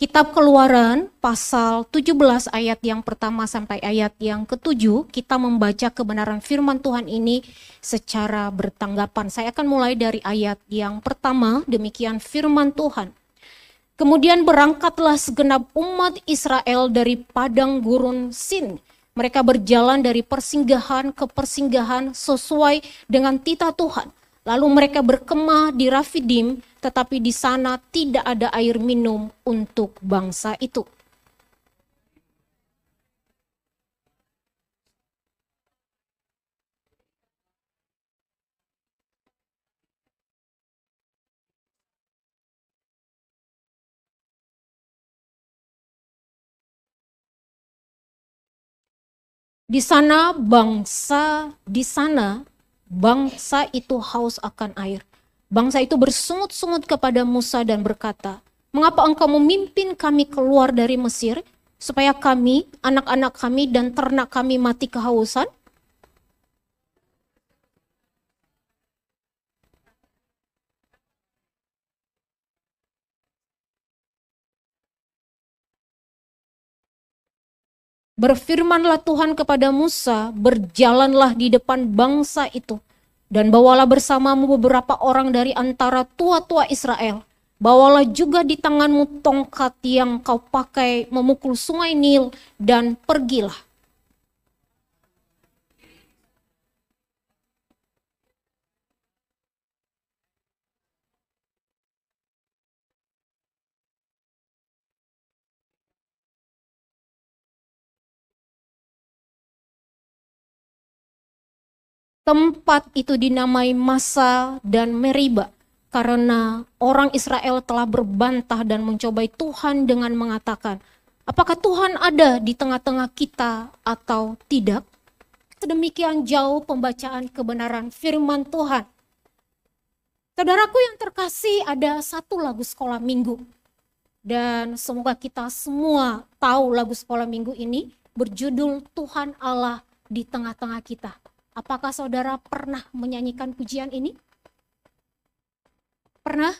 Kitab Keluaran pasal 17 ayat yang pertama sampai ayat yang ke-7, kita membaca kebenaran firman Tuhan ini secara bertanggapan. Saya akan mulai dari ayat yang pertama, demikian firman Tuhan. Kemudian berangkatlah segenap umat Israel dari padang gurun Sin. Mereka berjalan dari persinggahan ke persinggahan sesuai dengan titah Tuhan. Lalu mereka berkemah di Rafidim, tetapi di sana tidak ada air minum untuk bangsa itu. Di sana bangsa itu haus akan air. Bangsa itu bersungut-sungut kepada Musa dan berkata, "Mengapa engkau memimpin kami keluar dari Mesir, supaya kami, anak-anak kami dan ternak kami mati kehausan?" Berfirmanlah Tuhan kepada Musa, "Berjalanlah di depan bangsa itu, dan bawalah bersamamu beberapa orang dari antara tua-tua Israel. Bawalah juga di tanganmu tongkat yang kau pakai memukul sungai Nil, dan pergilah." Tempat itu dinamai Masa dan Meriba, karena orang Israel telah berbantah dan mencobai Tuhan dengan mengatakan, "Apakah Tuhan ada di tengah-tengah kita atau tidak?" Sedemikian jauh pembacaan kebenaran firman Tuhan. Saudaraku yang terkasih, ada satu lagu sekolah minggu. Dan semoga kita semua tahu lagu sekolah minggu ini berjudul Tuhan Allah di tengah-tengah kita. Apakah saudara pernah menyanyikan pujian ini? Pernah?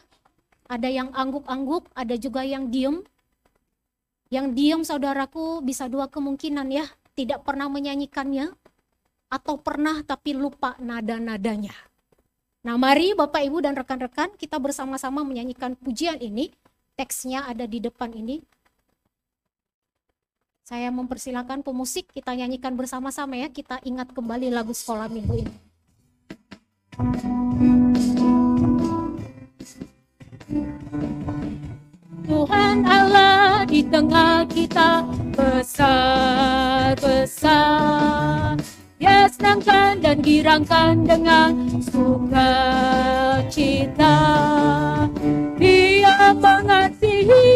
Ada yang angguk-angguk, ada juga yang diem. Yang diem saudaraku bisa dua kemungkinan ya. Tidak pernah menyanyikannya, atau pernah tapi lupa nada-nadanya. Nah mari Bapak Ibu dan rekan-rekan kita bersama-sama menyanyikan pujian ini. Teksnya ada di depan ini. Saya mempersilakan pemusik, kita nyanyikan bersama-sama ya. Kita ingat kembali lagu sekolah minggu ini. Tuhan Allah di tengah kita besar-besar. Dia senangkan dan girangkan dengan sukacita. Dia mengasihi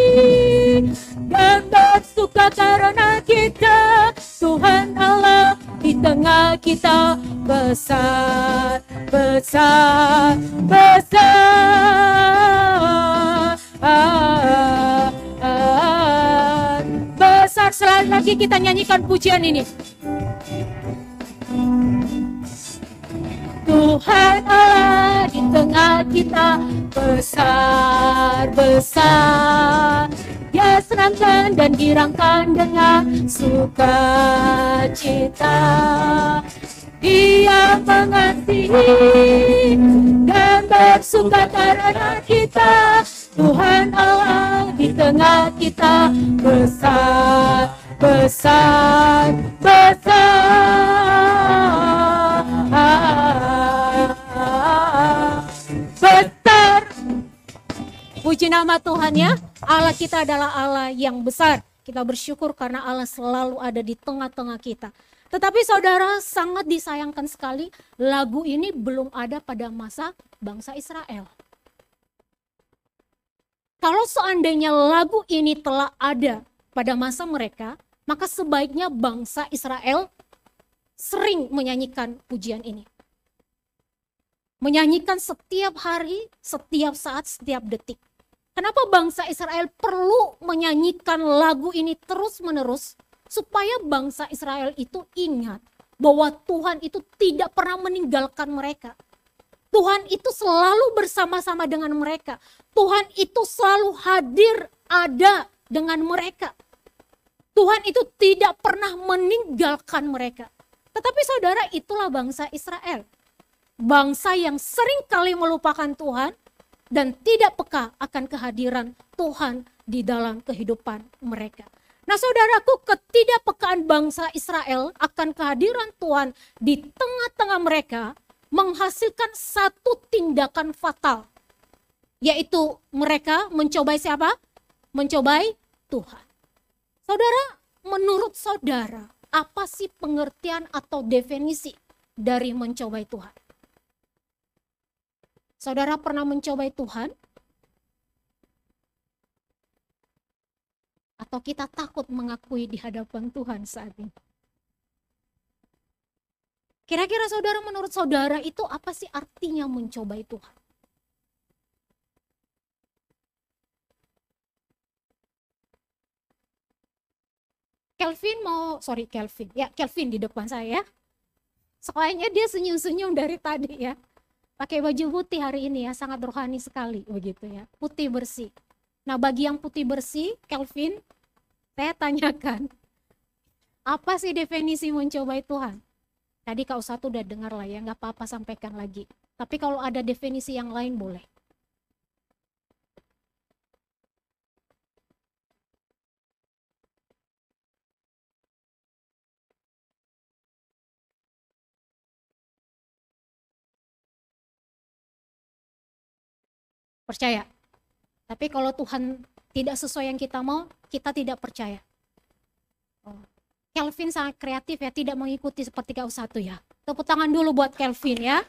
dan bersuka karena kita. Tuhan Allah di tengah kita besar, besar, besar. Besar. Sekali lagi kita nyanyikan pujian ini. Tuhan Allah di tengah kita besar, besar. Dia senangkan dan girangkan dengan sukacita. Dia mengasihi dan bersuka karena kita. Tuhan Allah di tengah kita besar, besar, besar. Besar. Puji nama Tuhan ya. Allah kita adalah Allah yang besar. Kita bersyukur karena Allah selalu ada di tengah-tengah kita. Tetapi saudara, sangat disayangkan sekali lagu ini belum ada pada masa bangsa Israel. Kalau seandainya lagu ini telah ada pada masa mereka, maka sebaiknya bangsa Israel sering menyanyikan pujian ini. Menyanyikan setiap hari, setiap saat, setiap detik. Kenapa bangsa Israel perlu menyanyikan lagu ini terus-menerus? Supaya bangsa Israel itu ingat bahwa Tuhan itu tidak pernah meninggalkan mereka. Tuhan itu selalu bersama-sama dengan mereka. Tuhan itu selalu hadir, ada dengan mereka. Tuhan itu tidak pernah meninggalkan mereka. Tetapi saudara, itulah bangsa Israel. Bangsa yang sering kali melupakan Tuhan dan tidak peka akan kehadiran Tuhan di dalam kehidupan mereka. Nah saudaraku, ketidakpekaan bangsa Israel akan kehadiran Tuhan di tengah-tengah mereka menghasilkan satu tindakan fatal. Yaitu mereka mencobai siapa? Mencobai Tuhan. Saudara, menurut saudara, apa sih pengertian atau definisi dari mencobai Tuhan? Saudara pernah mencobai Tuhan? Atau kita takut mengakui di hadapan Tuhan saat ini? Kira-kira saudara, menurut saudara itu apa sih artinya mencobai Tuhan? Kelvin di depan saya. Soalnya dia senyum-senyum dari tadi ya. Pakai baju putih hari ini ya, sangat rohani sekali begitu ya. Putih bersih. Nah bagi yang putih bersih, Kelvin, saya tanyakan, apa sih definisi mencobai Tuhan? Tadi Kak Usatu udah dengar lah ya, nggak apa-apa sampaikan lagi. Tapi kalau ada definisi yang lain boleh. Percaya. Tapi kalau Tuhan tidak sesuai yang kita mau, kita tidak percaya. Kelvin sangat kreatif ya, tidak mengikuti seperti Kak Usatu ya. Tepuk tangan dulu buat Kelvin ya.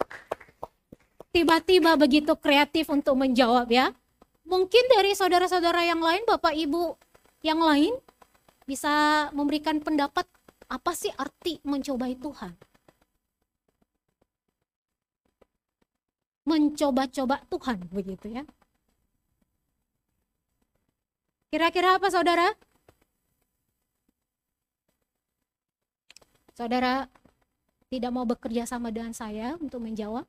Tiba-tiba begitu kreatif untuk menjawab ya. Mungkin dari saudara-saudara yang lain, Bapak Ibu yang lain bisa memberikan pendapat apa sih arti mencobai Tuhan? Mencoba-coba Tuhan begitu ya. Kira-kira apa saudara? Saudara tidak mau bekerja sama dengan saya untuk menjawab?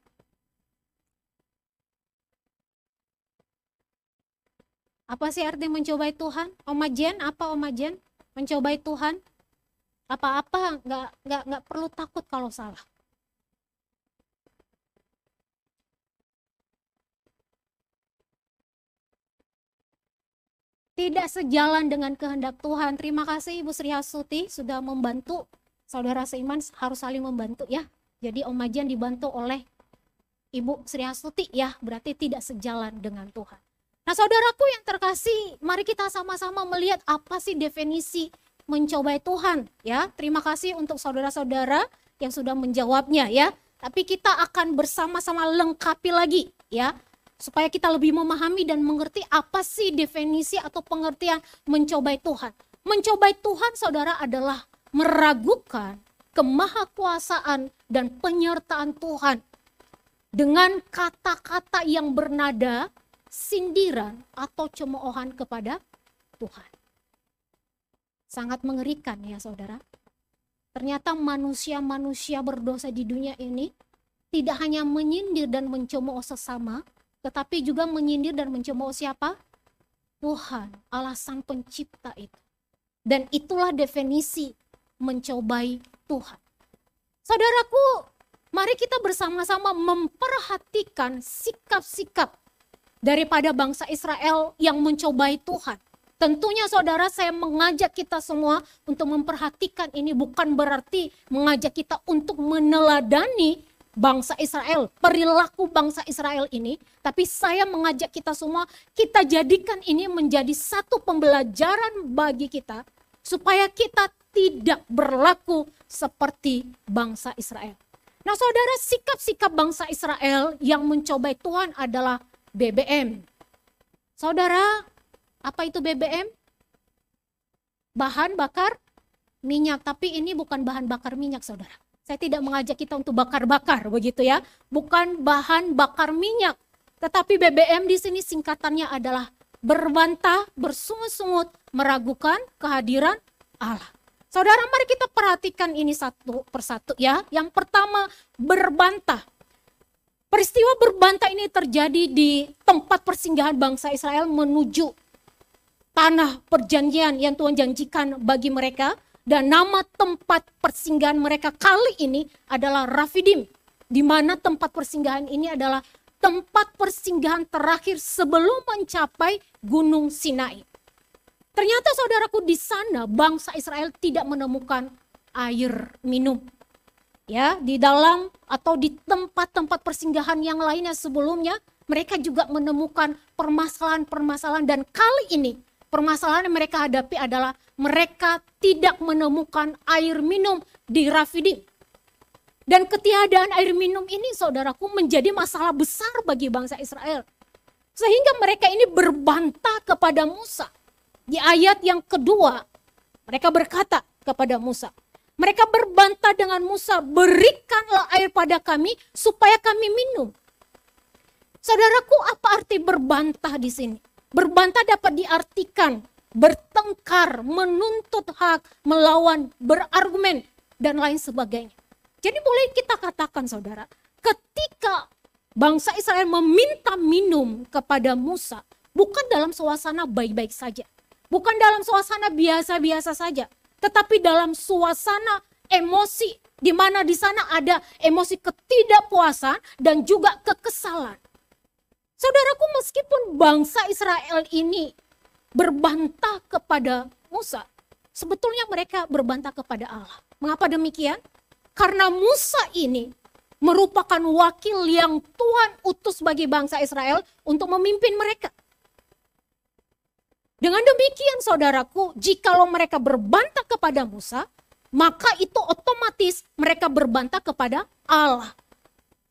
Apa sih arti mencobai Tuhan? Oma Jen, apa Oma Jen? Mencobai Tuhan? Apa-apa nggak perlu takut kalau salah. Tidak sejalan dengan kehendak Tuhan. Terima kasih Ibu Sri Hasuti sudah membantu. Saudara seiman harus saling membantu ya. Jadi Om Majian dibantu oleh Ibu Sri Hasuti ya. Berarti tidak sejalan dengan Tuhan. Nah saudaraku yang terkasih, mari kita sama-sama melihat apa sih definisi mencobai Tuhan ya. Terima kasih untuk saudara-saudara yang sudah menjawabnya ya. Tapi kita akan bersama-sama lengkapi lagi ya. Supaya kita lebih memahami dan mengerti apa sih definisi atau pengertian mencobai Tuhan. Mencobai Tuhan saudara adalah meragukan kemahakuasaan dan penyertaan Tuhan. Dengan kata-kata yang bernada sindiran atau cemoohan kepada Tuhan. Sangat mengerikan ya saudara. Ternyata manusia-manusia berdosa di dunia ini tidak hanya menyindir dan mencemooh sesama, tetapi juga menyindir dan mencemooh siapa? Tuhan, Allah Sang Pencipta itu. Dan itulah definisi mencobai Tuhan. Saudaraku, mari kita bersama-sama memperhatikan sikap-sikap daripada bangsa Israel yang mencobai Tuhan. Tentunya saudara, saya mengajak kita semua untuk memperhatikan ini, bukan berarti mengajak kita untuk meneladani bangsa Israel, perilaku bangsa Israel ini, tapi saya mengajak kita semua, kita jadikan ini menjadi satu pembelajaran bagi kita, supaya kita tidak berlaku seperti bangsa Israel. Nah saudara, sikap-sikap bangsa Israel yang mencobai Tuhan adalah BBM. Saudara, apa itu BBM? Bahan bakar minyak, tapi ini bukan bahan bakar minyak saudara. Saya tidak mengajak kita untuk bakar-bakar begitu ya. Bukan bahan bakar minyak. Tetapi BBM di sini singkatannya adalah berbantah, bersungut-sungut, meragukan kehadiran Allah. Saudara, mari kita perhatikan ini satu persatu ya. Yang pertama, berbantah. Peristiwa berbantah ini terjadi di tempat persinggahan bangsa Israel menuju tanah perjanjian yang Tuhan janjikan bagi mereka. Dan nama tempat persinggahan mereka kali ini adalah Rafidim. Di mana tempat persinggahan ini adalah tempat persinggahan terakhir sebelum mencapai Gunung Sinai. Ternyata saudaraku, di sana bangsa Israel tidak menemukan air minum. Ya, di dalam atau di tempat-tempat persinggahan yang lainnya sebelumnya, mereka juga menemukan permasalahan-permasalahan, dan kali ini permasalahan yang mereka hadapi adalah mereka tidak menemukan air minum di Rafidim. Dan ketiadaan air minum ini saudaraku menjadi masalah besar bagi bangsa Israel. Sehingga mereka ini berbantah kepada Musa. Di ayat yang kedua, mereka berkata kepada Musa. Mereka berbantah dengan Musa, berikanlah air pada kami supaya kami minum. Saudaraku, apa arti berbantah di sini? Berbantah dapat diartikan bertengkar, menuntut hak, melawan, berargumen, dan lain sebagainya. Jadi boleh kita katakan saudara, ketika bangsa Israel meminta minum kepada Musa, bukan dalam suasana baik-baik saja. Bukan dalam suasana biasa-biasa saja. Tetapi dalam suasana emosi, di mana di sana ada emosi ketidakpuasan dan juga kekesalan. Saudaraku, meskipun bangsa Israel ini berbantah kepada Musa, sebetulnya mereka berbantah kepada Allah. Mengapa demikian? Karena Musa ini merupakan wakil yang Tuhan utus bagi bangsa Israel untuk memimpin mereka. Dengan demikian saudaraku, jikalau mereka berbantah kepada Musa, maka itu otomatis mereka berbantah kepada Allah.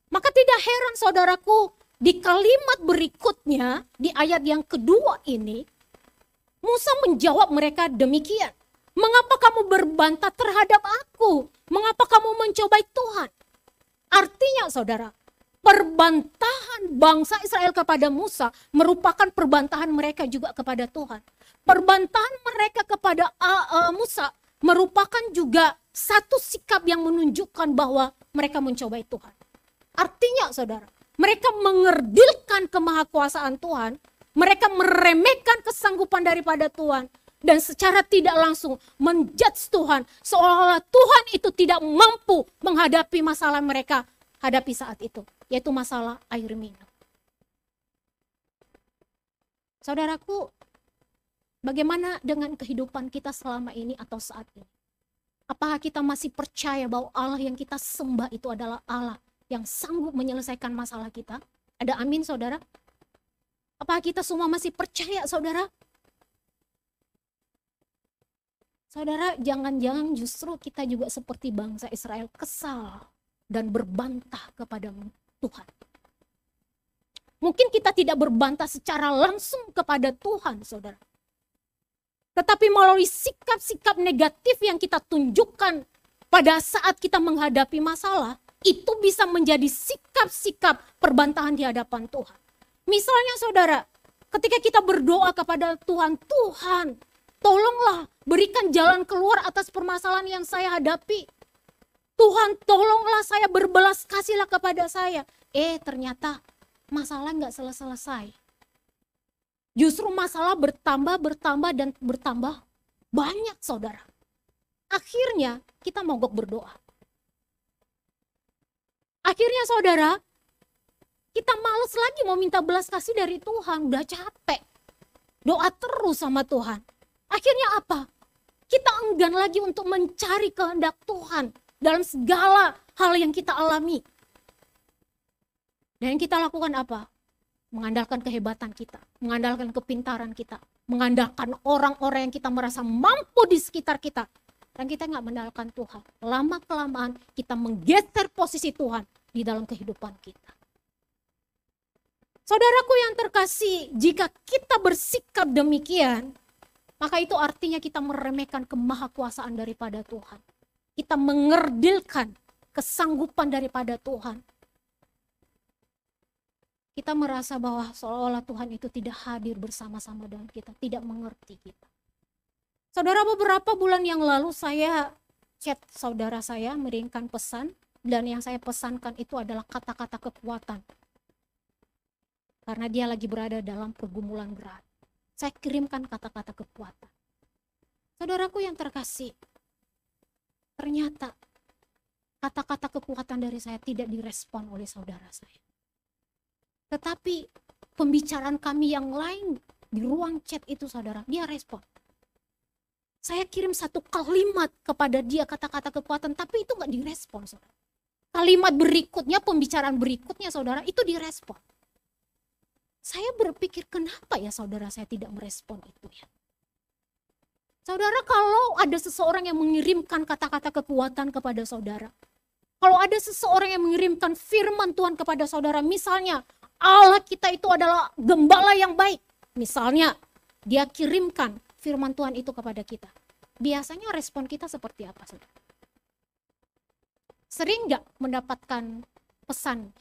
Maka tidak heran saudaraku, di kalimat berikutnya, di ayat yang kedua ini, Musa menjawab mereka demikian. Mengapa kamu berbantah terhadap aku? Mengapa kamu mencobai Tuhan? Artinya saudara, perbantahan bangsa Israel kepada Musa merupakan perbantahan mereka juga kepada Tuhan. Perbantahan mereka kepada Musa merupakan juga satu sikap yang menunjukkan bahwa mereka mencobai Tuhan. Artinya saudara, mereka mengerdilkan kemahakuasaan Tuhan, mereka meremehkan kesanggupan daripada Tuhan, dan secara tidak langsung menjudge Tuhan seolah-olah Tuhan itu tidak mampu menghadapi masalah mereka hadapi saat itu, yaitu masalah air minum. Saudaraku, bagaimana dengan kehidupan kita selama ini atau saat ini? Apakah kita masih percaya bahwa Allah yang kita sembah itu adalah Allah yang sanggup menyelesaikan masalah kita? Ada amin saudara? Apakah kita semua masih percaya saudara? Saudara, jangan-jangan justru kita juga seperti bangsa Israel, kesal dan berbantah kepada Tuhan. Mungkin kita tidak berbantah secara langsung kepada Tuhan, saudara. Tetapi melalui sikap-sikap negatif yang kita tunjukkan pada saat kita menghadapi masalah, itu bisa menjadi sikap-sikap perbantahan di hadapan Tuhan. Misalnya saudara, ketika kita berdoa kepada Tuhan, Tuhan, tolonglah berikan jalan keluar atas permasalahan yang saya hadapi. Tuhan, tolonglah saya, berbelas kasihlah kepada saya. Ternyata masalah nggak selesai. Justru masalah bertambah dan bertambah banyak saudara. Akhirnya kita mogok berdoa. Akhirnya saudara, kita males lagi mau minta belas kasih dari Tuhan. Udah capek. Doa terus sama Tuhan. Akhirnya apa? Kita enggan lagi untuk mencari kehendak Tuhan dalam segala hal yang kita alami. Dan yang kita lakukan apa? Mengandalkan kehebatan kita, mengandalkan kepintaran kita, mengandalkan orang-orang yang kita merasa mampu di sekitar kita. Dan kita nggak mengandalkan Tuhan. Lama-kelamaan kita menggeser posisi Tuhan di dalam kehidupan kita. Saudaraku yang terkasih, jika kita bersikap demikian, maka itu artinya kita meremehkan kemahakuasaan daripada Tuhan. Kita mengerdilkan kesanggupan daripada Tuhan. Kita merasa bahwa seolah-olah Tuhan itu tidak hadir bersama-sama dengan kita, tidak mengerti kita. Saudara, beberapa bulan yang lalu saya chat saudara saya, mengirimkan pesan, dan yang saya pesankan itu adalah kata-kata kekuatan. Karena dia lagi berada dalam pergumulan berat. Saya kirimkan kata-kata kekuatan. Saudaraku yang terkasih, ternyata kata-kata kekuatan dari saya tidak direspon oleh saudara saya. Tetapi pembicaraan kami yang lain di ruang chat itu saudara, dia respon. Saya kirim satu kalimat kepada dia kata-kata kekuatan, tapi itu gak direspon saudara. Kalimat berikutnya, pembicaraan berikutnya saudara, itu direspon. Saya berpikir kenapa ya saudara saya tidak merespon itu ya. Saudara, kalau ada seseorang yang mengirimkan kata-kata kekuatan kepada saudara, kalau ada seseorang yang mengirimkan firman Tuhan kepada saudara, misalnya Allah kita itu adalah gembala yang baik. Misalnya dia kirimkan firman Tuhan itu kepada kita. Biasanya respon kita seperti apa saudara? Sering gak mendapatkan pesan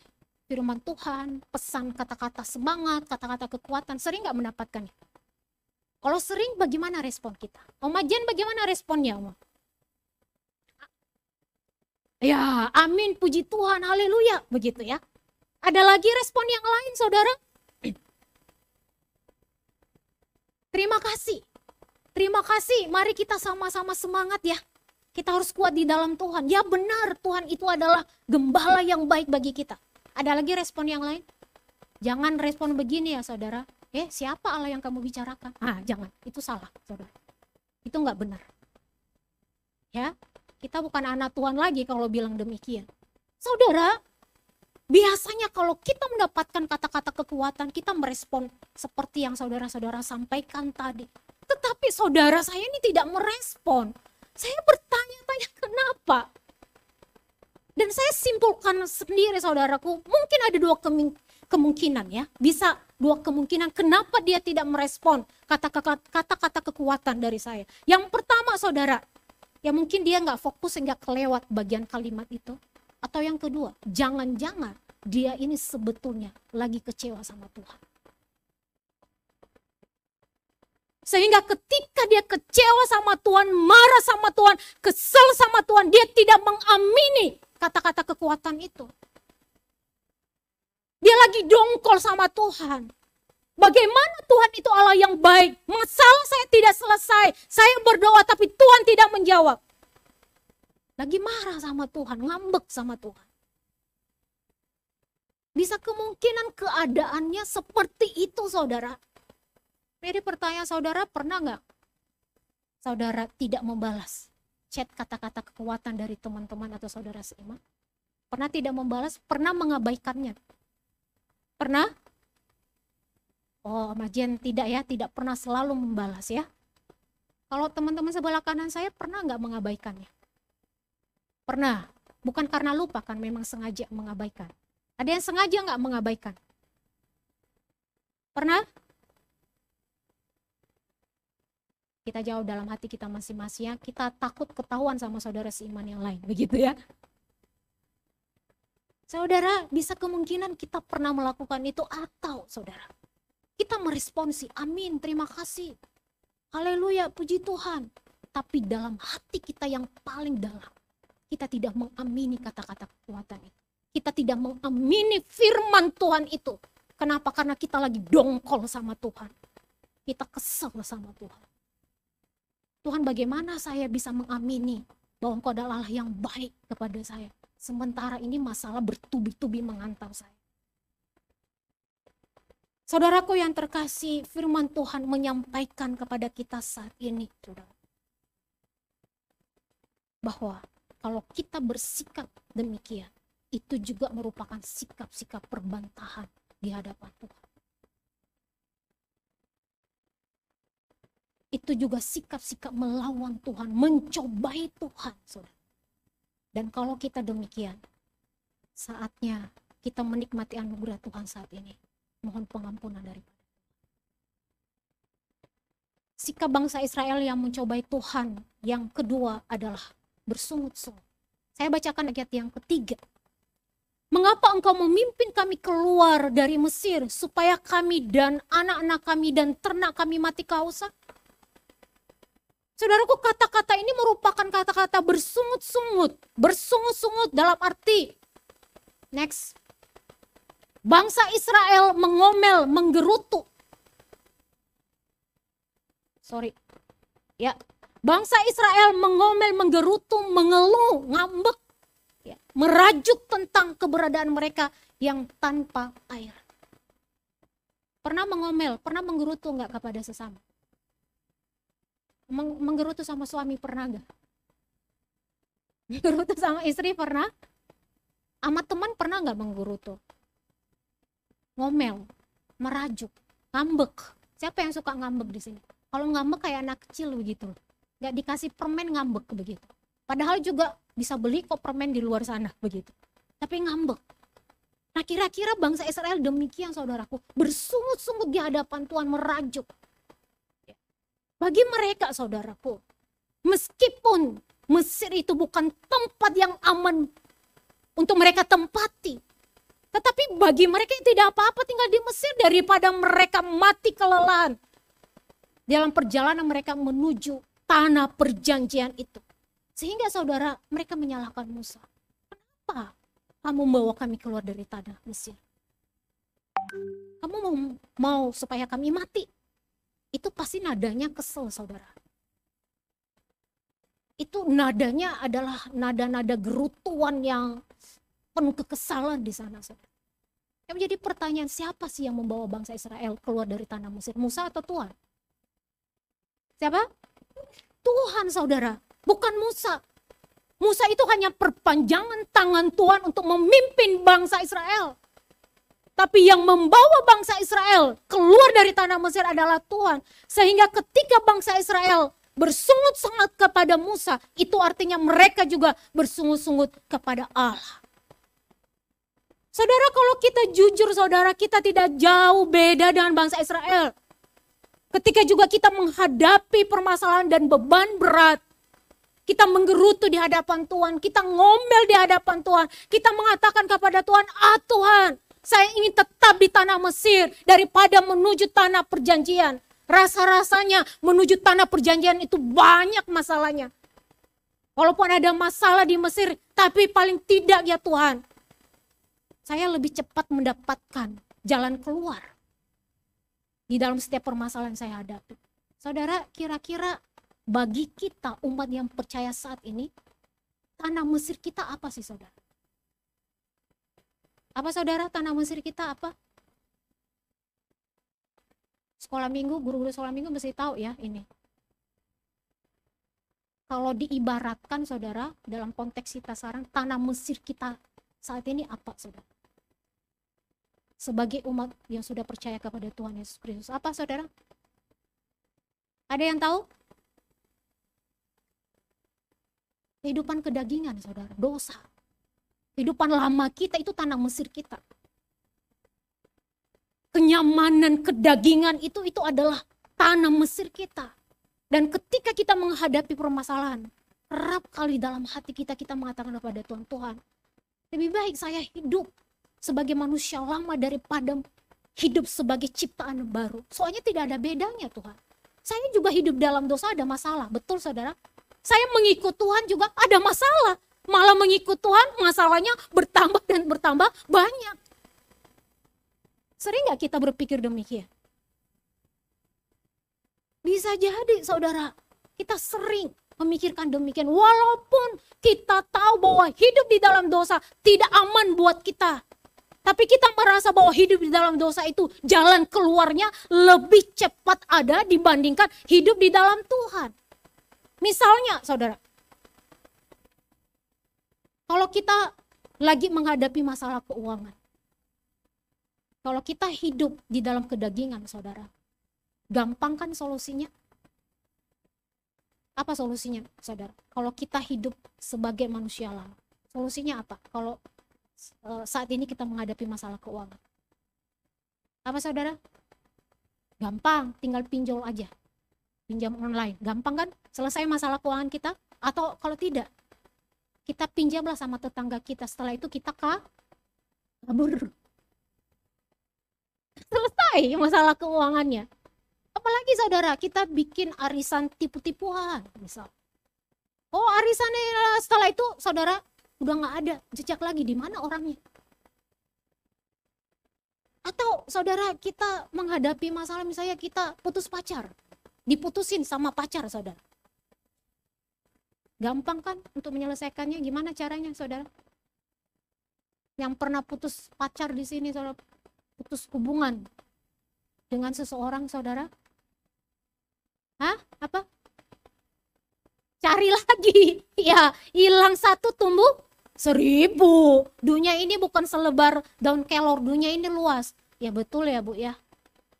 firman Tuhan, pesan kata-kata semangat, kata-kata kekuatan, sering gak mendapatkannya? Kalau sering, bagaimana respon kita? Oma Jen, bagaimana responnya, Oma? Ya, amin, puji Tuhan, haleluya, begitu ya. Ada lagi respon yang lain, saudara? Terima kasih. Terima kasih, mari kita sama-sama semangat ya. Kita harus kuat di dalam Tuhan. Ya benar, Tuhan itu adalah gembala yang baik bagi kita. Ada lagi respon yang lain? Jangan respon begini ya saudara. Siapa Allah yang kamu bicarakan? Jangan, itu salah saudara. Itu nggak benar. Ya, kita bukan anak Tuhan lagi kalau bilang demikian. Saudara, biasanya kalau kita mendapatkan kata-kata kekuatan, kita merespon seperti yang saudara-saudara sampaikan tadi. Tetapi saudara saya ini tidak merespon. Saya bertanya-tanya kenapa? Dan saya simpulkan sendiri saudaraku, mungkin ada dua kemungkinan ya. Bisa dua kemungkinan kenapa dia tidak merespon kata-kata kekuatan dari saya. Yang pertama saudara, ya mungkin dia nggak fokus sehingga kelewat bagian kalimat itu. Atau yang kedua, jangan-jangan dia ini sebetulnya lagi kecewa sama Tuhan. Sehingga ketika dia kecewa sama Tuhan, marah sama Tuhan, kesel sama Tuhan, dia tidak mengamini kata-kata kekuatan itu. Dia lagi dongkol sama Tuhan. Bagaimana Tuhan itu Allah yang baik? Masalah saya tidak selesai. Saya berdoa tapi Tuhan tidak menjawab. Lagi marah sama Tuhan, ngambek sama Tuhan. Bisa kemungkinan keadaannya seperti itu saudara. Jadi pertanyaan saudara, pernah nggak saudara tidak membalas chat kata-kata kekuatan dari teman-teman atau saudara seiman? Pernah tidak membalas? Pernah mengabaikannya? Pernah? Oh, Majen tidak ya, tidak pernah selalu membalas ya. Kalau teman-teman sebelah kanan saya pernah nggak mengabaikannya? Pernah. Bukan karena lupa kan, memang sengaja mengabaikan. Ada yang sengaja nggak mengabaikan? Pernah? Kita jawab dalam hati kita masing-masing ya, kita takut ketahuan sama saudara seiman yang lain, begitu ya. Saudara, bisa kemungkinan kita pernah melakukan itu atau saudara, kita meresponsi, amin, terima kasih, haleluya, puji Tuhan. Tapi dalam hati kita yang paling dalam, kita tidak mengamini kata-kata kekuatan itu. Kita tidak mengamini firman Tuhan itu. Kenapa? Karena kita lagi dongkol sama Tuhan. Kita kesel sama Tuhan. Tuhan, bagaimana saya bisa mengamini bahwa Engkau adalah Allah yang baik kepada saya. Sementara ini masalah bertubi-tubi menghantam saya. Saudaraku yang terkasih, firman Tuhan menyampaikan kepada kita saat ini, saudara, bahwa kalau kita bersikap demikian, itu juga merupakan sikap-sikap perbantahan di hadapan Tuhan. Itu juga sikap-sikap melawan Tuhan, mencobai Tuhan, saudara. Dan kalau kita demikian, saatnya kita menikmati anugerah Tuhan saat ini. Mohon pengampunan daripada Tuhan. Sikap bangsa Israel yang mencobai Tuhan yang kedua adalah bersungut-sungut. Saya bacakan ayat yang ketiga. Mengapa engkau memimpin kami keluar dari Mesir supaya kami dan anak-anak kami dan ternak kami mati kehausan? Saudaraku, kata-kata ini merupakan kata-kata bersungut-sungut. Bersungut-sungut dalam arti, next, bangsa Israel mengomel, menggerutu. Sorry. Ya, bangsa Israel mengomel, menggerutu, mengeluh, ngambek, ya, merajuk tentang keberadaan mereka yang tanpa air. Pernah mengomel, pernah menggerutu enggak kepada sesama? Menggerutu sama suami pernah enggak? Menggerutu sama istri pernah? Sama teman pernah enggak menggerutu? Ngomel, merajuk, ngambek. Siapa yang suka ngambek di sini? Kalau ngambek kayak anak kecil begitu. Nggak dikasih permen ngambek begitu. Padahal juga bisa beli kok permen di luar sana begitu. Tapi ngambek. Nah kira-kira bangsa Israel demikian saudaraku. Bersungut-sungut di hadapan Tuhan, merajuk. Bagi mereka saudaraku, meskipun Mesir itu bukan tempat yang aman untuk mereka tempati, tetapi bagi mereka tidak apa-apa tinggal di Mesir daripada mereka mati kelelahan dalam perjalanan mereka menuju tanah perjanjian itu. Sehingga saudara, mereka menyalahkan Musa. Kenapa kamu membawa kami keluar dari tanah Mesir? Kamu mau supaya kami mati? Itu pasti nadanya kesel saudara. Itu nadanya adalah nada-nada gerutuan yang penuh kekesalan di sana saudara. Yang menjadi pertanyaan, siapa sih yang membawa bangsa Israel keluar dari tanah Mesir? Musa atau Tuhan? Siapa? Tuhan saudara, bukan Musa. Musa itu hanya perpanjangan tangan Tuhan untuk memimpin bangsa Israel. Tapi yang membawa bangsa Israel keluar dari tanah Mesir adalah Tuhan. Sehingga ketika bangsa Israel bersungut-sungut kepada Musa, itu artinya mereka juga bersungut-sungut kepada Allah. Saudara, kalau kita jujur saudara, kita tidak jauh beda dengan bangsa Israel. Ketika juga kita menghadapi permasalahan dan beban berat, kita menggerutu di hadapan Tuhan, kita ngomel di hadapan Tuhan, kita mengatakan kepada Tuhan, Tuhan, saya ingin tetap di tanah Mesir daripada menuju tanah perjanjian. Rasa-rasanya menuju tanah perjanjian itu banyak masalahnya. Walaupun ada masalah di Mesir, tapi paling tidak ya Tuhan, saya lebih cepat mendapatkan jalan keluar di dalam setiap permasalahan yang saya hadapi. Saudara, kira-kira bagi kita umat yang percaya saat ini, tanah Mesir kita apa sih saudara? Apa saudara, tanah Mesir kita apa? Sekolah minggu, guru-guru sekolah minggu mesti tahu ya ini. Kalau diibaratkan saudara, dalam konteks kita sekarang, tanah Mesir kita saat ini apa saudara? Sebagai umat yang sudah percaya kepada Tuhan Yesus Kristus, apa saudara? Ada yang tahu? Kehidupan kedagingan saudara, dosa. Kehidupan lama kita itu tanah Mesir kita. Kenyamanan kedagingan itu adalah tanah Mesir kita. Dan ketika kita menghadapi permasalahan, kerap kali dalam hati kita mengatakan kepada Tuhan, Tuhan, lebih baik saya hidup sebagai manusia lama daripada hidup sebagai ciptaan baru. Soalnya tidak ada bedanya Tuhan. Saya juga hidup dalam dosa, ada masalah. Betul saudara? Saya mengikut Tuhan juga ada masalah. Malah mengikut Tuhan masalahnya bertambah dan bertambah banyak. Sering gak kita berpikir demikian? Bisa jadi saudara, kita sering memikirkan demikian. Walaupun kita tahu bahwa hidup di dalam dosa tidak aman buat kita. Tapi kita merasa bahwa hidup di dalam dosa itu jalan keluarnya lebih cepat ada dibandingkan hidup di dalam Tuhan. Misalnya saudara, kalau kita lagi menghadapi masalah keuangan, kalau kita hidup di dalam kedagingan saudara, gampang kan solusinya? Apa solusinya saudara? Kalau kita hidup sebagai manusia lama, solusinya apa? Kalau saat ini kita menghadapi masalah keuangan, apa saudara? Gampang, tinggal pinjol aja, pinjam online, gampang kan selesai masalah keuangan kita? Atau kalau tidak, kita pinjamlah sama tetangga kita, setelah itu kita kabur, selesai masalah keuangannya. Apalagi saudara, kita bikin arisan tipu-tipuan misal. Oh arisannya setelah itu saudara udah nggak ada jejak lagi, di mana orangnya? Atau saudara kita menghadapi masalah misalnya kita putus pacar, diputusin sama pacar, saudara. Gampang kan untuk menyelesaikannya? Gimana caranya, saudara? Yang pernah putus pacar di sini, saudara, putus hubungan dengan seseorang, saudara? Hah? Apa? Cari lagi. Ya, hilang satu tumbuh 1000. Dunia ini bukan selebar daun kelor, dunia ini luas. Ya betul ya, Bu ya.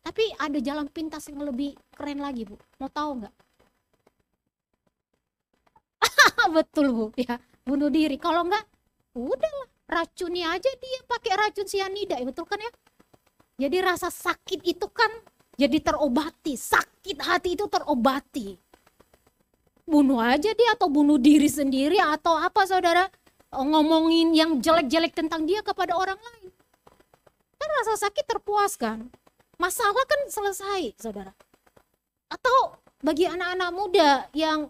Tapi ada jalan pintas yang lebih keren lagi, Bu. Mau tahu nggak? Betul, Bu ya. Bunuh diri. Kalau nggak, udahlah, racuni aja dia, pakai racun sianida, ya betul kan ya? Jadi rasa sakit itu kan jadi terobati. Sakit hati itu terobati. Bunuh aja dia, atau bunuh diri sendiri, atau apa, saudara? Ngomongin yang jelek-jelek tentang dia kepada orang lain. Kan rasa sakit terpuaskan. Masalah kan selesai, saudara. Atau bagi anak-anak muda yang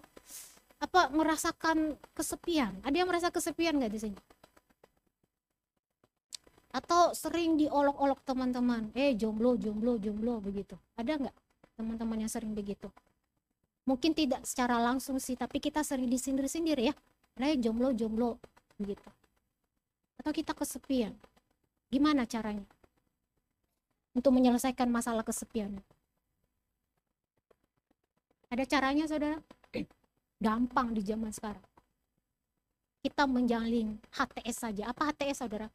merasakan kesepian. Ada yang merasa kesepian nggak di sini? Atau sering diolok-olok teman-teman, jomblo begitu. Ada nggak teman-teman yang sering begitu? Mungkin tidak secara langsung sih, tapi kita sering disindir-sindir ya. Jomblo begitu. Atau kita kesepian. Gimana caranya untuk menyelesaikan masalah kesepian? Ada caranya, saudara? Gampang di zaman sekarang. Kita menjalin HTS saja. Apa HTS, saudara?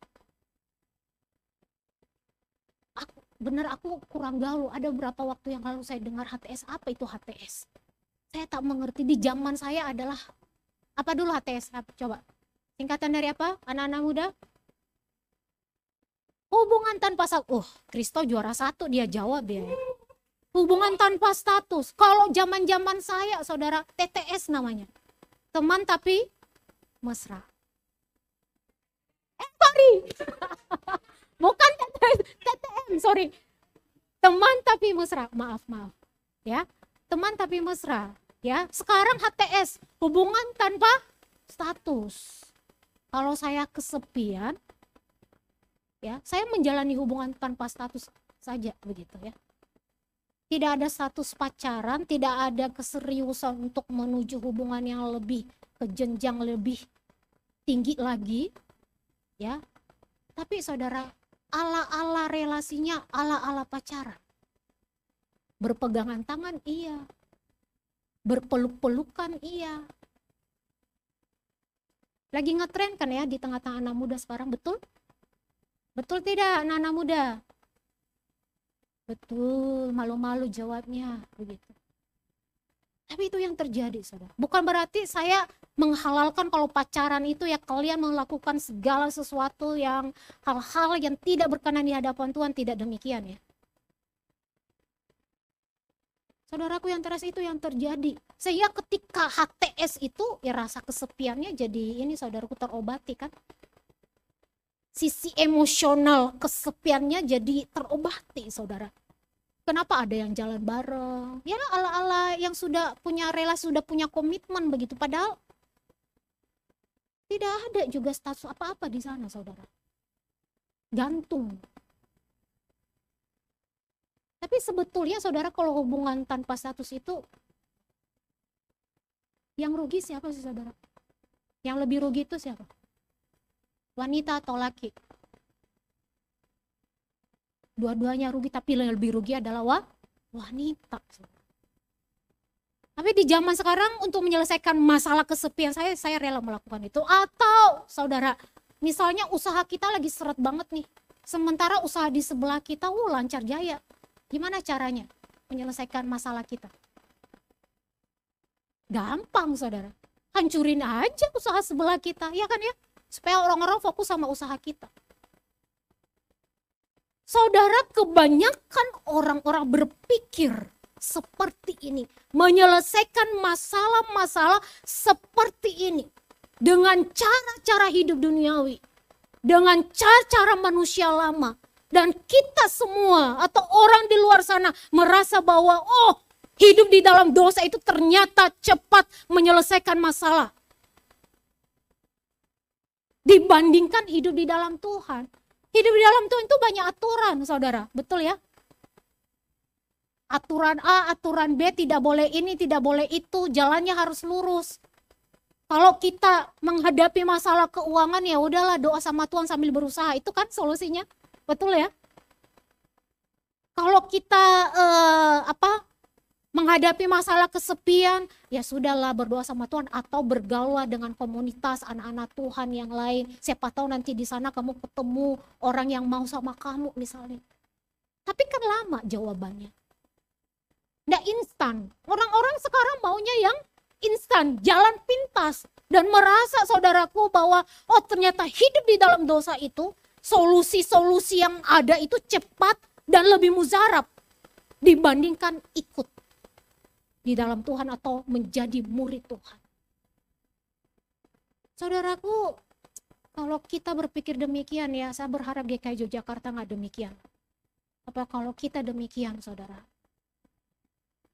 Aku kurang gaul. Ada beberapa waktu yang lalu saya dengar HTS. Apa itu HTS? Saya tak mengerti. Di zaman saya adalah apa dulu HTS? Coba. Singkatan dari apa? Anak-anak muda? Hubungan tanpa status. Kristo juara 1 dia jawab ya. Hubungan tanpa status. Kalau zaman-zaman saya, saudara, TTS namanya. Teman tapi mesra. Sorry. Bukan TTM, sorry. Teman tapi mesra. Maaf. Ya. Teman tapi mesra, ya. Sekarang HTS, hubungan tanpa status. Kalau saya kesepian, ya, saya menjalani hubungan tanpa status saja begitu ya. Tidak ada status pacaran, tidak ada keseriusan untuk menuju hubungan yang lebih ke jenjang lebih tinggi lagi, ya. Tapi saudara, ala-ala relasinya ala-ala pacaran. Berpegangan tangan iya, berpeluk-pelukan iya. Lagi ngetren kan ya di tengah-tengah anak muda sekarang, betul? Betul tidak anak-anak muda? Betul, malu-malu jawabnya begitu. Tapi itu yang terjadi, saudara. Bukan berarti saya menghalalkan kalau pacaran itu ya kalian melakukan segala sesuatu yang hal-hal yang tidak berkenan di hadapan Tuhan, tidak demikian ya. Saudaraku yang teras, itu yang terjadi. Sehingga ketika HTS itu ya rasa kesepiannya jadi ini saudaraku terobati kan. Sisi emosional kesepiannya jadi terobati, saudara. Kenapa ada yang jalan bareng? Ya ala-ala yang sudah punya relasi, sudah punya komitmen begitu. Padahal tidak ada juga status apa-apa di sana, saudara. Gantung. Tapi sebetulnya saudara, kalau hubungan tanpa status itu yang rugi siapa sih, saudara? Yang lebih rugi itu siapa? Wanita atau laki? Dua-duanya rugi, tapi yang lebih rugi adalah wanita. Tapi di zaman sekarang untuk menyelesaikan masalah kesepian saya rela melakukan itu. Atau saudara, misalnya usaha kita lagi seret banget nih, sementara usaha di sebelah kita lancar jaya. Gimana caranya menyelesaikan masalah kita? Gampang, saudara. Hancurin aja usaha sebelah kita, ya kan ya? Supaya orang-orang fokus sama usaha kita. Saudara, kebanyakan orang-orang berpikir seperti ini. Menyelesaikan masalah-masalah seperti ini. Dengan cara-cara hidup duniawi. Dengan cara-cara manusia lama. Dan kita semua atau orang di luar sana merasa bahwa hidup di dalam dosa itu ternyata cepat menyelesaikan masalah. Dibandingkan hidup di dalam Tuhan. Hidup di dalam Tuhan itu banyak aturan, saudara. Betul ya? Aturan A, aturan B, tidak boleh ini, tidak boleh itu, jalannya harus lurus. Kalau kita menghadapi masalah keuangan, ya udahlah doa sama Tuhan sambil berusaha, itu kan solusinya. Betul ya? Kalau kita menghadapi masalah kesepian, ya sudahlah berdoa sama Tuhan atau bergaul dengan komunitas anak-anak Tuhan yang lain. Siapa tahu nanti di sana kamu ketemu orang yang mau sama kamu misalnya. Tapi kan lama jawabannya. Nggak instan. Orang-orang sekarang maunya yang instan, jalan pintas. Dan merasa saudaraku bahwa oh ternyata hidup di dalam dosa itu, solusi-solusi yang ada itu cepat dan lebih mujarab dibandingkan ikut di dalam Tuhan atau menjadi murid Tuhan. Saudaraku, kalau kita berpikir demikian ya, saya berharap GKI Yogyakarta nggak demikian. Apa kalau kita demikian, saudara?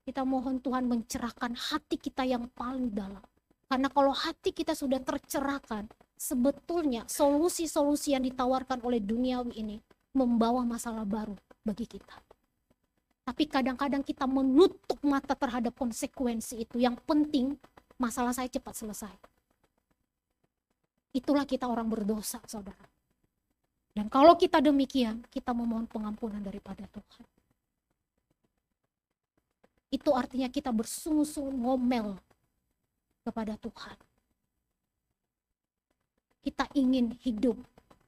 Kita mohon Tuhan mencerahkan hati kita yang paling dalam. Karena kalau hati kita sudah tercerahkan, sebetulnya solusi-solusi yang ditawarkan oleh duniawi ini membawa masalah baru bagi kita. Tapi kadang-kadang kita menutup mata terhadap konsekuensi itu. Yang penting masalah saya cepat selesai. Itulah kita orang berdosa, saudara. Dan kalau kita demikian, kita memohon pengampunan daripada Tuhan. Itu artinya kita bersungguh-sungguh ngomel kepada Tuhan. Kita ingin hidup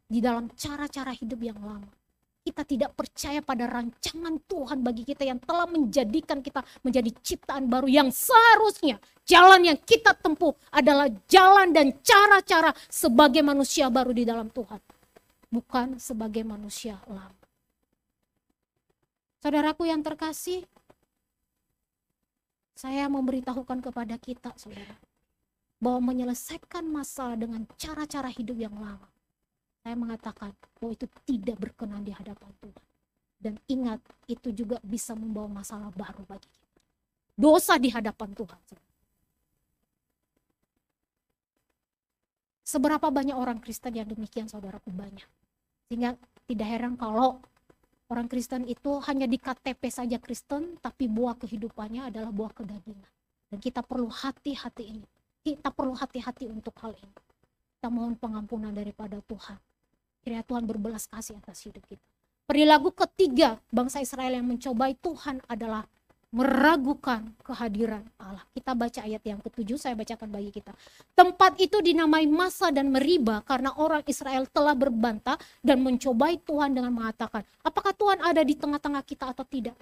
di dalam cara-cara hidup yang lama. Kita tidak percaya pada rancangan Tuhan bagi kita yang telah menjadikan kita menjadi ciptaan baru yang seharusnya jalan yang kita tempuh adalah jalan dan cara-cara sebagai manusia baru di dalam Tuhan. Bukan sebagai manusia lama. Saudaraku yang terkasih, saya memberitahukan kepada kita, saudara, bahwa menyelesaikan masalah dengan cara-cara hidup yang lama, saya mengatakan bahwa itu tidak berkenan di hadapan Tuhan. Dan ingat, itu juga bisa membawa masalah baru bagi kita. Dosa di hadapan Tuhan. Seberapa banyak orang Kristen yang demikian, saudaraku? Banyak. Sehingga tidak heran kalau orang Kristen itu hanya di KTP saja Kristen, tapi buah kehidupannya adalah buah kedagingan. Dan kita perlu hati-hati ini. Kita perlu hati-hati untuk hal ini. Kita mohon pengampunan daripada Tuhan. Kiranya Tuhan berbelas kasih atas hidup kita. Perilaku ketiga bangsa Israel yang mencobai Tuhan adalah meragukan kehadiran Allah. Kita baca ayat yang ke-7, saya bacakan bagi kita. Tempat itu dinamai Massa dan Meriba karena orang Israel telah berbantah dan mencobai Tuhan dengan mengatakan, apakah Tuhan ada di tengah-tengah kita atau tidak?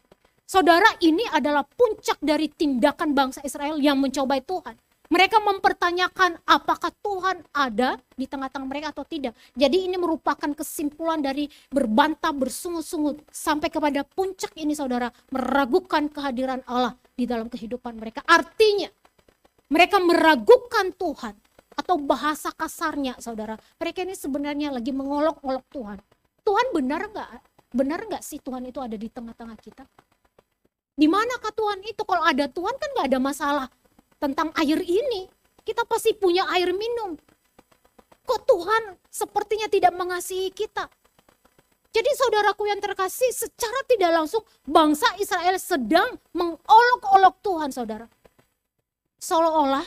Saudara, ini adalah puncak dari tindakan bangsa Israel yang mencobai Tuhan. Mereka mempertanyakan apakah Tuhan ada di tengah-tengah mereka atau tidak. Jadi ini merupakan kesimpulan dari berbantah bersungut-sungut sampai kepada puncak ini, saudara, meragukan kehadiran Allah di dalam kehidupan mereka. Artinya mereka meragukan Tuhan, atau bahasa kasarnya, saudara, mereka ini sebenarnya lagi mengolok-olok Tuhan. Tuhan benar nggak? Benar nggak sih Tuhan itu ada di tengah-tengah kita? Di manakah Tuhan itu? Kalau ada Tuhan kan nggak ada masalah. Tentang air ini, kita pasti punya air minum. Kok Tuhan sepertinya tidak mengasihi kita? Jadi saudaraku yang terkasih, secara tidak langsung bangsa Israel sedang mengolok-olok Tuhan, saudara. Seolah-olah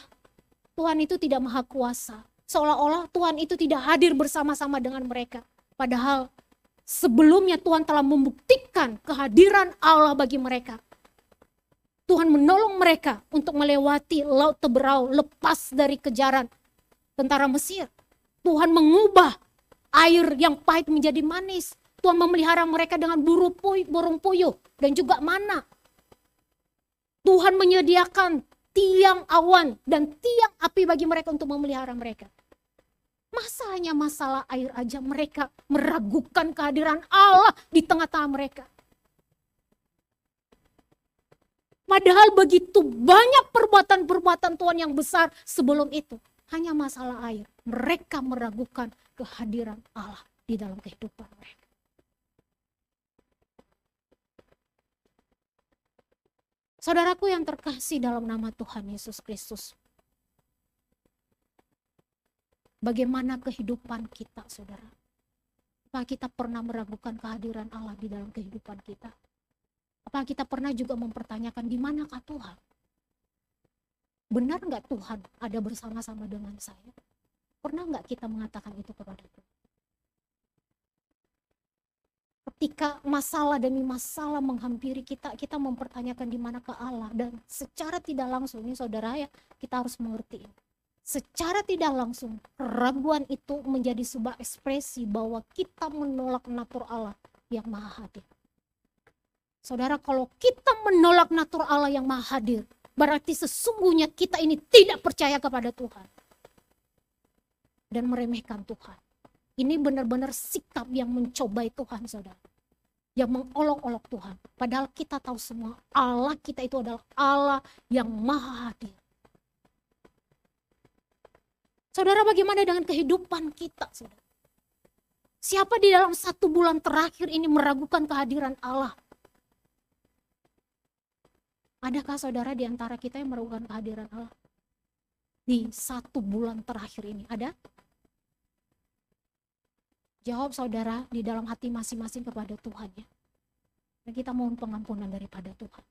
Tuhan itu tidak maha kuasa. Seolah-olah Tuhan itu tidak hadir bersama-sama dengan mereka. Padahal sebelumnya Tuhan telah membuktikan kehadiran Allah bagi mereka. Tuhan menolong mereka untuk melewati Laut Teberau lepas dari kejaran tentara Mesir. Tuhan mengubah air yang pahit menjadi manis. Tuhan memelihara mereka dengan burung puyuh dan juga mana. Tuhan menyediakan tiang awan dan tiang api bagi mereka untuk memelihara mereka. Masa hanya masalah air aja mereka meragukan kehadiran Allah di tengah-tengah mereka. Padahal begitu banyak perbuatan-perbuatan Tuhan yang besar sebelum itu. Hanya masalah air. Mereka meragukan kehadiran Allah di dalam kehidupan mereka. Saudaraku yang terkasih dalam nama Tuhan Yesus Kristus. Bagaimana kehidupan kita, saudara? Apakah kita pernah meragukan kehadiran Allah di dalam kehidupan kita? Apa kita pernah juga mempertanyakan di manakah Tuhan? Benar nggak Tuhan ada bersama-sama dengan saya? Pernah nggak kita mengatakan itu kepada Tuhan? Ketika masalah demi masalah menghampiri kita, kita mempertanyakan di manakah Allah. Dan secara tidak langsung, ini saudara ya, kita harus mengerti. Secara tidak langsung, keraguan itu menjadi sebuah ekspresi bahwa kita menolak natur Allah yang maha hadir. Saudara, kalau kita menolak natur Allah yang maha hadir, berarti sesungguhnya kita ini tidak percaya kepada Tuhan. Dan meremehkan Tuhan. Ini benar-benar sikap yang mencobai Tuhan, saudara. Yang mengolok-olok Tuhan. Padahal kita tahu semua Allah kita itu adalah Allah yang maha hadir. Saudara, bagaimana dengan kehidupan kita, saudara? Siapa di dalam 1 bulan terakhir ini meragukan kehadiran Allah? Adakah saudara di antara kita yang meragukan kehadiran Allah? Di 1 bulan terakhir ini, ada? Jawab saudara di dalam hati masing-masing kepada Tuhan ya. Dan kita mohon pengampunan daripada Tuhan.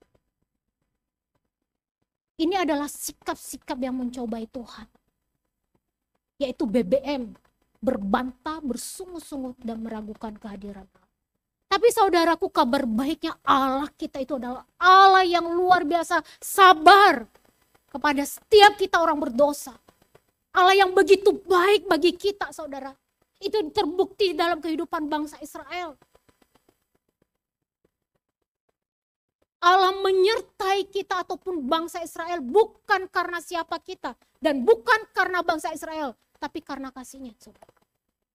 Ini adalah sikap-sikap yang mencobai Tuhan. Yaitu BBM, berbantah, bersungut-sungut dan meragukan kehadiran Allah. Tapi saudaraku, kabar baiknya Allah kita itu adalah Allah yang luar biasa sabar kepada setiap kita orang berdosa. Allah yang begitu baik bagi kita, saudara. Itu terbukti dalam kehidupan bangsa Israel. Allah menyertai kita ataupun bangsa Israel bukan karena siapa kita dan bukan karena bangsa Israel, tapi karena kasihnya, saudara.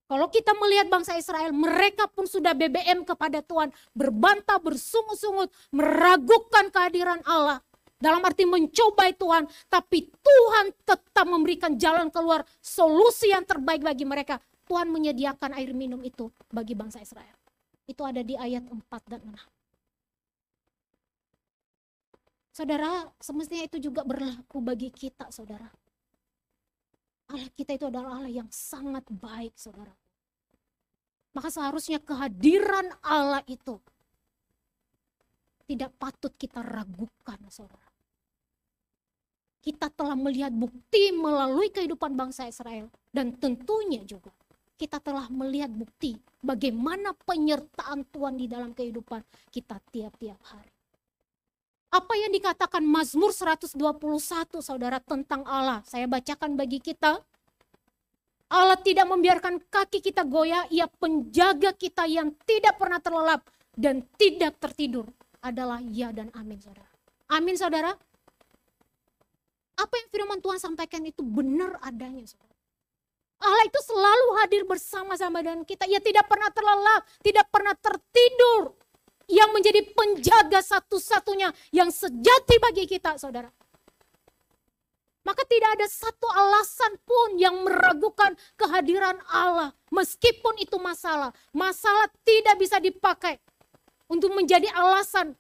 Kalau kita melihat bangsa Israel, mereka pun sudah BBM kepada Tuhan, berbantah, bersungut-sungut, meragukan kehadiran Allah. Dalam arti mencobai Tuhan, tapi Tuhan tetap memberikan jalan keluar, solusi yang terbaik bagi mereka. Tuhan menyediakan air minum itu bagi bangsa Israel. Itu ada di ayat 4 dan 6. Saudara, semestinya itu juga berlaku bagi kita, saudara. Allah kita itu adalah Allah yang sangat baik, saudara. Maka seharusnya kehadiran Allah itu tidak patut kita ragukan, saudara. Kita telah melihat bukti melalui kehidupan bangsa Israel. Dan tentunya juga kita telah melihat bukti bagaimana penyertaan Tuhan di dalam kehidupan kita tiap-tiap hari. Apa yang dikatakan Mazmur 121, saudara, tentang Allah. Saya bacakan bagi kita. Allah tidak membiarkan kaki kita goyah, Ia penjaga kita yang tidak pernah terlelap dan tidak tertidur. Adalah ya dan amin, saudara. Amin, saudara. Apa yang firman Tuhan sampaikan itu benar adanya, saudara. Allah itu selalu hadir bersama-sama dengan kita. Ia tidak pernah terlelap, tidak pernah tertidur. Yang menjadi penjaga satu-satunya yang sejati bagi kita, saudara. Maka tidak ada satu alasan pun yang meragukan kehadiran Allah. Meskipun itu masalah. Masalah tidak bisa dipakai untuk menjadi alasan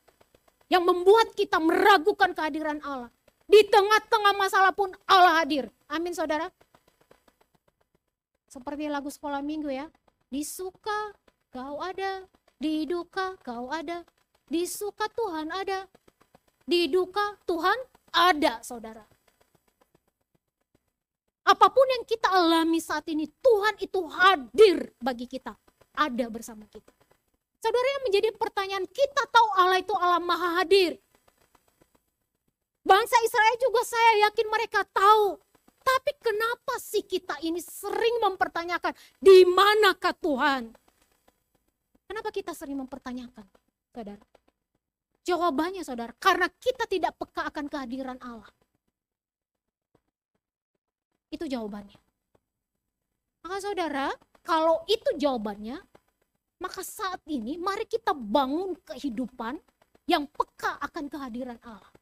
yang membuat kita meragukan kehadiran Allah. Di tengah-tengah masalah pun Allah hadir. Amin, saudara. Seperti lagu sekolah minggu ya. Di suka kau ada, di duka kau ada. Di suka Tuhan ada, di duka Tuhan ada, saudara. Apapun yang kita alami saat ini, Tuhan itu hadir bagi kita. Ada bersama kita. Saudara, yang menjadi pertanyaan, kita tahu Allah itu Allah maha hadir. Bangsa Israel juga saya yakin mereka tahu. Tapi kenapa sih kita ini sering mempertanyakan, di manakah Tuhan? Kenapa kita sering mempertanyakan, saudara? Jawabannya, saudara, karena kita tidak peka akan kehadiran Allah. Itu jawabannya. Maka saudara, kalau itu jawabannya, maka saat ini mari kita bangun kehidupan yang peka akan kehadiran Allah.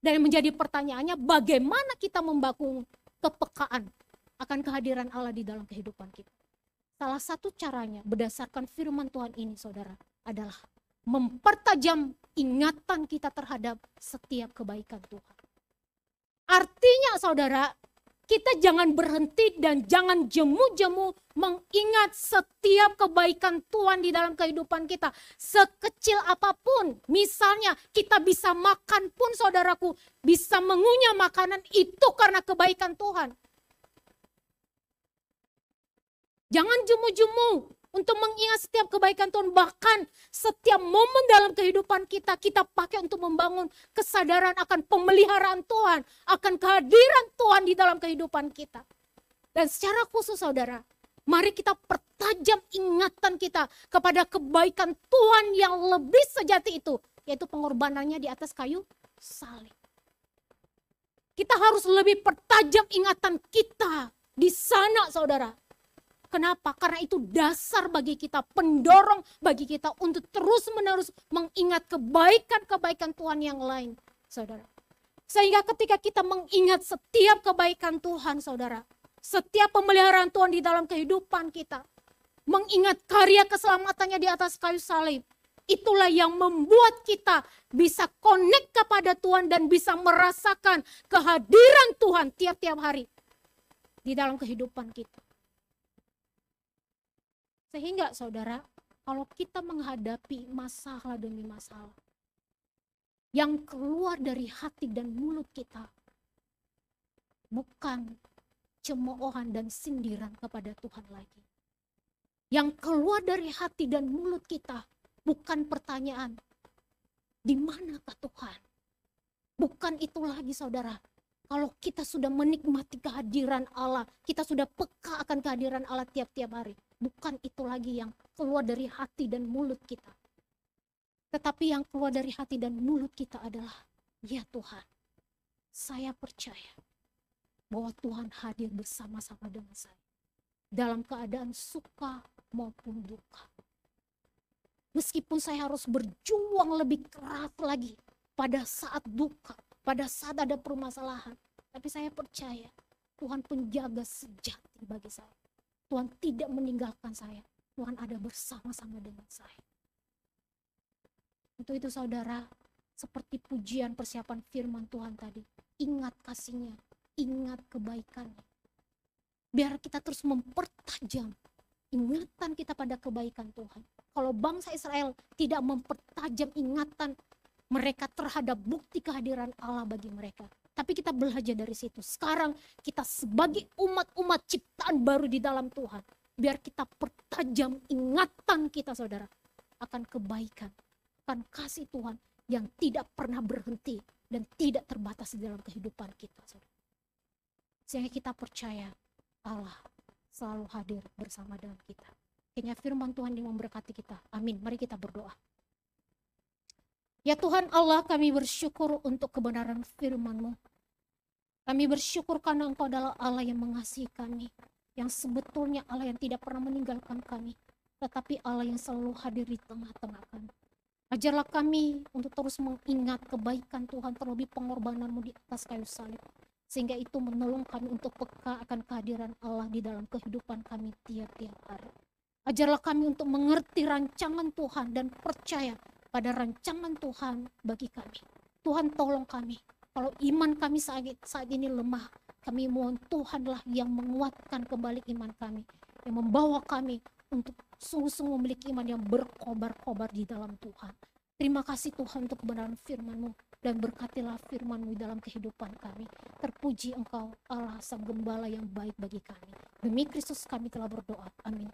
Dan menjadi pertanyaannya, bagaimana kita membangun kepekaan akan kehadiran Allah di dalam kehidupan kita. Salah satu caranya berdasarkan firman Tuhan ini, saudara, adalah mempertajam ingatan kita terhadap setiap kebaikan Tuhan. Artinya, saudara, kita jangan berhenti dan jangan jemu-jemu mengingat setiap kebaikan Tuhan di dalam kehidupan kita. Sekecil apapun, misalnya kita bisa makan pun saudaraku, bisa mengunyah makanan itu karena kebaikan Tuhan. Jangan jemu-jemu untuk mengingat setiap kebaikan Tuhan. Bahkan setiap momen dalam kehidupan kita, kita pakai untuk membangun kesadaran akan pemeliharaan Tuhan, akan kehadiran Tuhan di dalam kehidupan kita. Dan secara khusus saudara, mari kita pertajam ingatan kita kepada kebaikan Tuhan yang lebih sejati itu, yaitu pengorbanannya di atas kayu salib. Kita harus lebih pertajam ingatan kita di sana saudara. Kenapa? Karena itu dasar bagi kita, pendorong bagi kita untuk terus-menerus mengingat kebaikan-kebaikan Tuhan yang lain, saudara. Sehingga ketika kita mengingat setiap kebaikan Tuhan, saudara, setiap pemeliharaan Tuhan di dalam kehidupan kita, mengingat karya keselamatannya di atas kayu salib, itulah yang membuat kita bisa connect kepada Tuhan dan bisa merasakan kehadiran Tuhan tiap-tiap hari di dalam kehidupan kita. Sehingga saudara, kalau kita menghadapi masalah demi masalah yang keluar dari hati dan mulut kita, bukan cemoohan dan sindiran kepada Tuhan lagi. Yang keluar dari hati dan mulut kita bukan pertanyaan, di manakah Tuhan? Bukan itu lagi saudara. Kalau kita sudah menikmati kehadiran Allah, kita sudah peka akan kehadiran Allah tiap-tiap hari. Bukan itu lagi yang keluar dari hati dan mulut kita. Tetapi yang keluar dari hati dan mulut kita adalah, ya Tuhan, saya percaya bahwa Tuhan hadir bersama-sama dengan saya. Dalam keadaan suka maupun duka. Meskipun saya harus berjuang lebih keras lagi pada saat duka, pada saat ada permasalahan. Tapi saya percaya Tuhan penjaga sejati bagi saya. Tuhan tidak meninggalkan saya. Tuhan ada bersama-sama dengan saya. Untuk itu saudara, seperti pujian persiapan firman Tuhan tadi. Ingat kasih-Nya, ingat kebaikannya. Biar kita terus mempertajam ingatan kita pada kebaikan Tuhan. Kalau bangsa Israel tidak mempertajam ingatan mereka terhadap bukti kehadiran Allah bagi mereka. Tapi kita belajar dari situ. Sekarang kita sebagai umat-umat ciptaan baru di dalam Tuhan. Biar kita pertajam ingatan kita saudara. Akan kebaikan. Akan kasih Tuhan yang tidak pernah berhenti. Dan tidak terbatas di dalam kehidupan kita saudara. Sehingga kita percaya Allah selalu hadir bersama dengan kita. Kayaknya firman Tuhan yang memberkati kita. Amin. Mari kita berdoa. Ya Tuhan Allah, kami bersyukur untuk kebenaran firman-Mu. Kami bersyukur karena Engkau adalah Allah yang mengasihi kami. Yang sebetulnya Allah yang tidak pernah meninggalkan kami. Tetapi Allah yang selalu hadir di tengah-tengah kami. Ajarlah kami untuk terus mengingat kebaikan Tuhan terlebih pengorbanan-Mu di atas kayu salib. Sehingga itu menolong kami untuk peka akan kehadiran Allah di dalam kehidupan kami tiap-tiap hari. Ajarlah kami untuk mengerti rancangan Tuhan dan percaya pada rancangan Tuhan bagi kami. Tuhan tolong kami. Kalau iman kami saat ini lemah, kami mohon Tuhanlah yang menguatkan kembali iman kami. Yang membawa kami untuk sungguh-sungguh memiliki iman yang berkobar-kobar di dalam Tuhan. Terima kasih Tuhan untuk kebenaran firman-Mu. Dan berkatilah firman-Mu dalam kehidupan kami. Terpuji Engkau Allah Sang Gembala yang baik bagi kami. Demi Kristus kami telah berdoa. Amin.